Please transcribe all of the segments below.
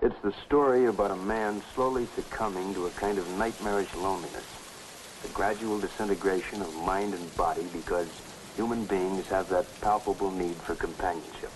It's the story about a man slowly succumbing to a kind of nightmarish loneliness, the gradual disintegration of mind and body because human beings have that palpable need for companionship.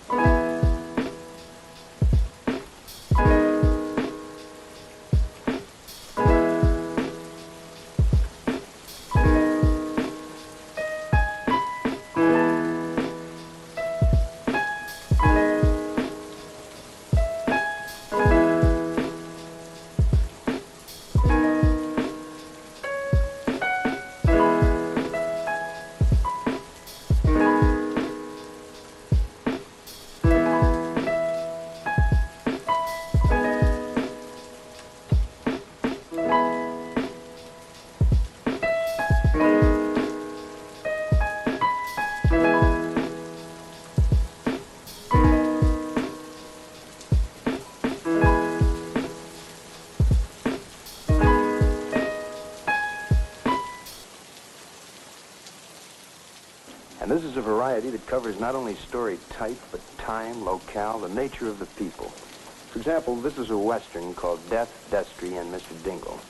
And this is a variety that covers not only story type, but time, locale, the nature of the people. For example, this is a Western called Death, Destry, and Mr. Dingle.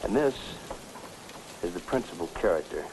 And this is the principal character.